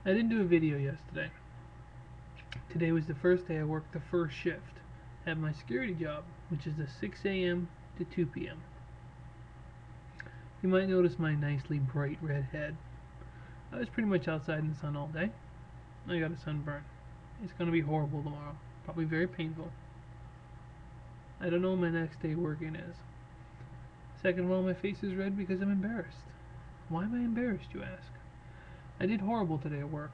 I didn't do a video yesterday. Today was the first day I worked the first shift at my security job, which is the 6 a.m. to 2 p.m. You might notice my nicely bright red head. I was pretty much outside in the sun all day. I got a sunburn. It's going to be horrible tomorrow. Probably very painful. I don't know what my next day working is. Second of all, my face is red because I'm embarrassed. Why am I embarrassed, you ask? I did horrible today at work.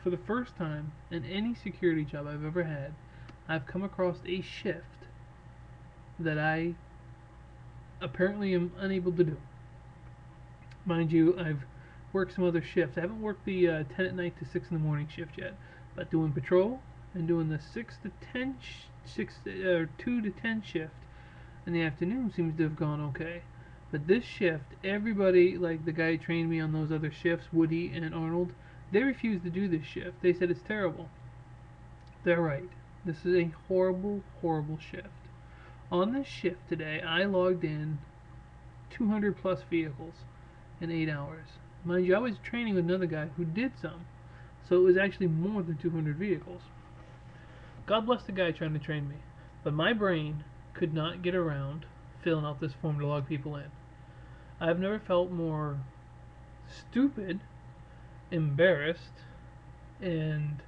For the first time in any security job I've ever had, I've come across a shift that I apparently am unable to do. Mind you, I've worked some other shifts. I haven't worked the 10 at night to 6 in the morning shift yet, but doing patrol and doing the 6 to 10 2 to 10 shift in the afternoon seems to have gone okay. But this shift, everybody, like the guy who trained me on those other shifts, Woody and Arnold, they refused to do this shift. They said it's terrible. They're right. This is a horrible, horrible shift. On this shift today, I logged in 200 plus vehicles in 8 hours. Mind you, I was training with another guy who did some, so it was actually more than 200 vehicles. God bless the guy trying to train me, but my brain could not get around filling out this form to log people in. I've never felt more stupid, embarrassed, and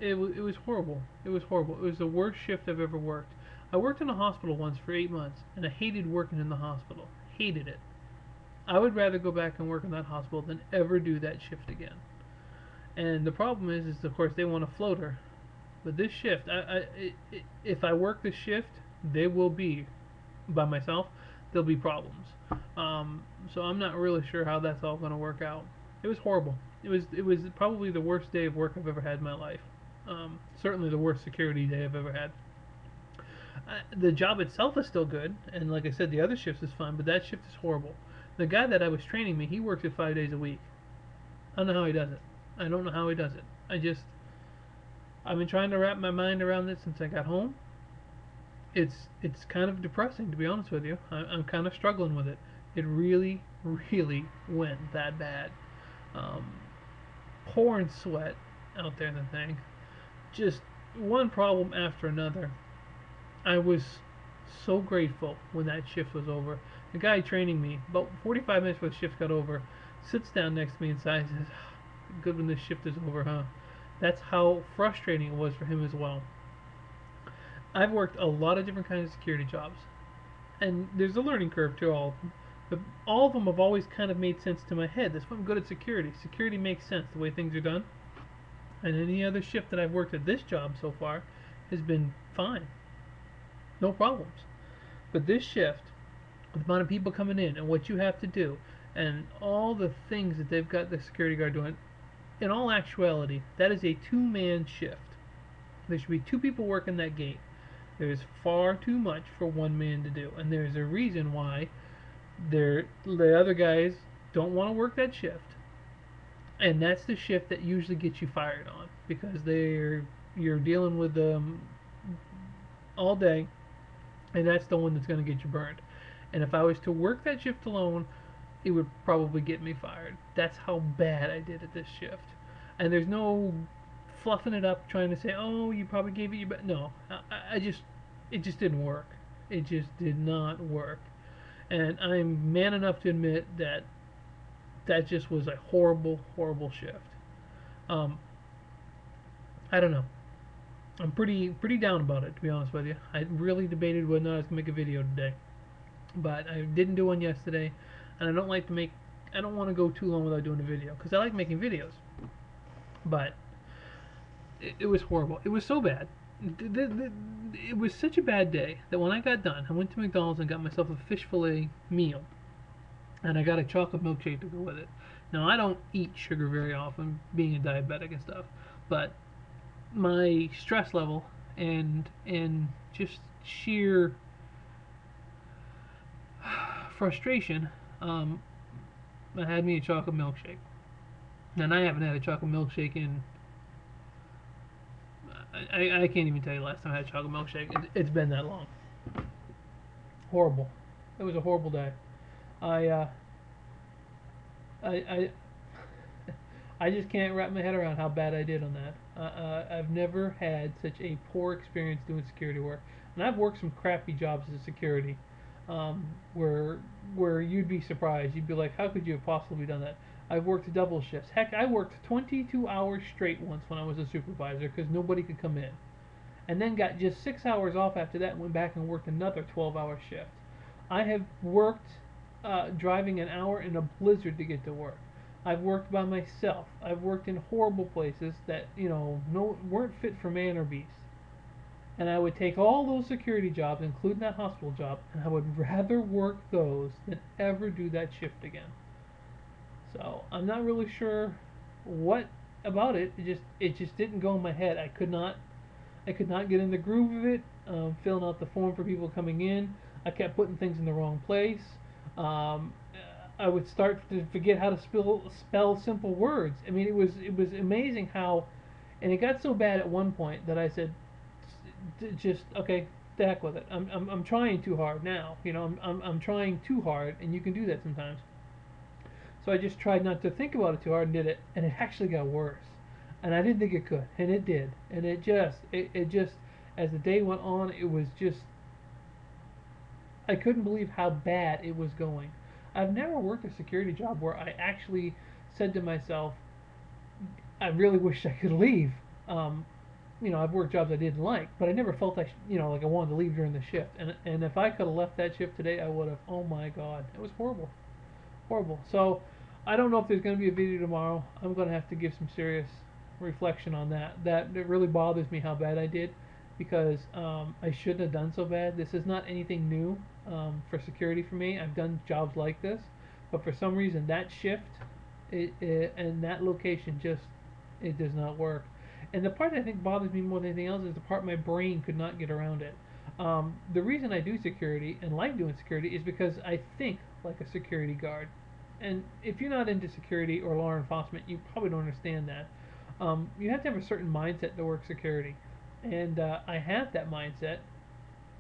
it was horrible. It was horrible. It was the worst shift I've ever worked. I worked in a hospital once for 8 months, and I hated working in the hospital. Hated it. I would rather go back and work in that hospital than ever do that shift again. And the problem is of course they want a floater. But this shift, if I work this shift, there will be, by myself, there'll be problems. So I'm not really sure how that's all going to work out. It was horrible. It was probably the worst day of work I've ever had in my life. Certainly the worst security day I've ever had. The job itself is still good, and like I said, the other shifts is fine, but that shift is horrible. The guy that I was training me, he works it 5 days a week. I don't know how he does it. I don't know how he does it. I've been trying to wrap my mind around this since I got home. It's kind of depressing, to be honest with you. I'm kind of struggling with it. It really, really went that bad. Pouring sweat out there in the thing. Just one problem after another. I was so grateful when that shift was over. The guy training me, about 45 minutes before the shift got over, sits down next to me and says, "Good when this shift is over, huh?" That's how frustrating it was for him as well. I've worked a lot of different kinds of security jobs, and there's a learning curve to all of them. But all of them have always kind of made sense to my head. That's why I'm good at security. Security makes sense the way things are done. And any other shift that I've worked at this job so far has been fine. No problems. But this shift, the amount of people coming in and what you have to do, and all the things that they've got the security guard doing, in all actuality, that is a two-man shift. There should be 2 people working that gate. There is far too much for one man to do, and there's a reason why the other guys don't want to work that shift. And that's the shift that usually gets you fired on, because you're dealing with them all day, and that's the one that's going to get you burned. And if I was to work that shift alone, it would probably get me fired. That's how bad I did at this shift. And there's no fluffing it up, trying to say, "Oh, you probably gave it your best." No, it just didn't work. It just did not work. And I'm man enough to admit that that just was a horrible, horrible shift. I don't know. I'm pretty down about it, to be honest with you. I really debated whether or not I was gonna make a video today, but I didn't do one yesterday, and I don't want to go too long without doing a video because I like making videos. But it was horrible. It was so bad. It was such a bad day that when I got done, I went to McDonald's and got myself a fish fillet meal, and I got a chocolate milkshake to go with it. Now I don't eat sugar very often, being a diabetic and stuff, but my stress level and just sheer frustration had me a chocolate milkshake. And I haven't had a chocolate milkshake in I can't even tell you the last time I had a chocolate milkshake. It's been that long. Horrible. It was a horrible day. I I just can't wrap my head around how bad I did on that. I've never had such a poor experience doing security work, and I've worked some crappy jobs as security, um, where you'd be surprised. You'd be like, how could you have possibly done that? I've worked double shifts. Heck, I worked 22 hours straight once when I was a supervisor because nobody could come in, and then got just 6 hours off after that and went back and worked another 12-hour shift. I have worked driving an hour in a blizzard to get to work. I've worked by myself. I've worked in horrible places that no weren't fit for man or beast. And I would take all those security jobs, including that hospital job, and I would rather work those than ever do that shift again. So I'm not really sure what about it. It just didn't go in my head. I could not get in the groove of it. Filling out the form for people coming in, I kept putting things in the wrong place. Um, I would start to forget how to spell simple words. I mean, it was amazing how, and it got so bad at one point that I said, just okay, the heck with it. I'm trying too hard now. I'm trying too hard, and you can do that sometimes. So I just tried not to think about it too hard and did it, and it actually got worse. And I didn't think it could, and it did. And it just, as the day went on, it was just, I couldn't believe how bad it was going. I've never worked a security job where I actually said to myself, I really wish I could leave. Um, I've worked jobs I didn't like, but I never felt like I wanted to leave during the shift. And if I could have left that shift today, I would have. Oh my God, it was horrible, horrible. So I don't know if there's going to be a video tomorrow. I'm going to have to give some serious reflection on that. That it really bothers me how bad I did, because I shouldn't have done so bad. This is not anything new for security for me. I've done jobs like this, but for some reason that shift and that location just, it does not work. And the part I think bothers me more than anything else is the part my brain could not get around it. The reason I do security and like doing security is because I think like a security guard. And if you're not into security or law enforcement, you probably don't understand that. You have to have a certain mindset to work security, and I have that mindset,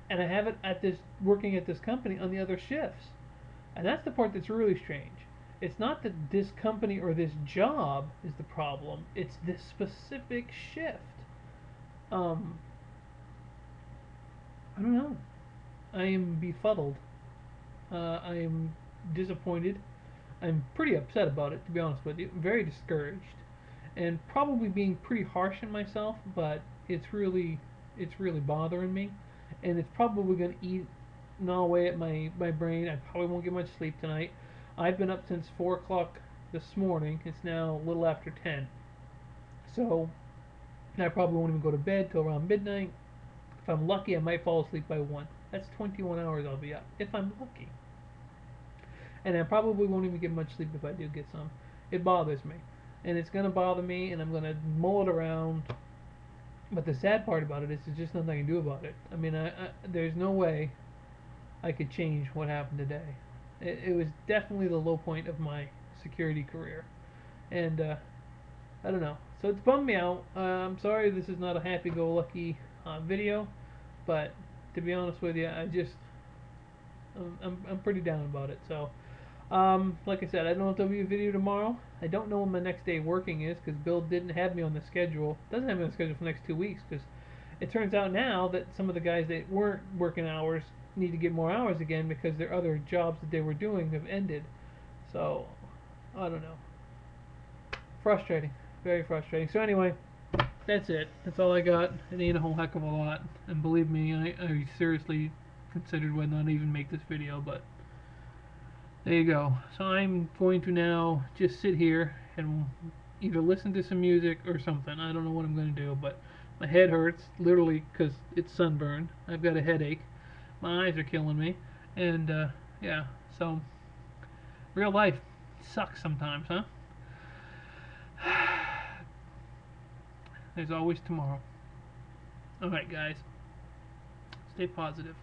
and I have it at this working at this company on the other shifts, and that's the part that's really strange. It's not that this company or this job is the problem; it's this specific shift. Um, I don't know. I am befuddled. I am disappointed. I'm pretty upset about it, to be honest with you. Very discouraged, and probably being pretty harsh on myself. But it's really bothering me, and it's probably going to eat gnaw away at my brain. I probably won't get much sleep tonight. I've been up since 4 o'clock this morning. It's now a little after 10, so I probably won't even go to bed till around midnight. If I'm lucky, I might fall asleep by 1. That's 21 hours I'll be up if I'm lucky. And I probably won't even get much sleep if I do get some. It bothers me, and it's gonna bother me, and I'm gonna mull it around. But the sad part about it is there's just nothing I can do about it. I mean, there's no way I could change what happened today. It was definitely the low point of my security career, and I don't know. So it's bummed me out. I'm sorry this is not a happy-go-lucky video, but to be honest with you, I'm pretty down about it. So. Like I said, I don't know if there'll be a video tomorrow. I don't know when my next day working is because Bill didn't have me on the schedule. Doesn't have me on the schedule for the next 2 weeks because it turns out now that some of the guys that weren't working hours need to get more hours again because their other jobs that they were doing have ended. So, I don't know. Frustrating. Very frustrating. So anyway, that's it. That's all I got. It ain't a whole heck of a lot. And believe me, I seriously considered whether or not even make this video, but there you go. So I'm going to now just sit here and either listen to some music or something. I don't know what I'm going to do, but my head hurts, literally, because it's sunburn. I've got a headache. My eyes are killing me. And, yeah, so real life sucks sometimes, huh? There's always tomorrow. Alright, guys. Stay positive.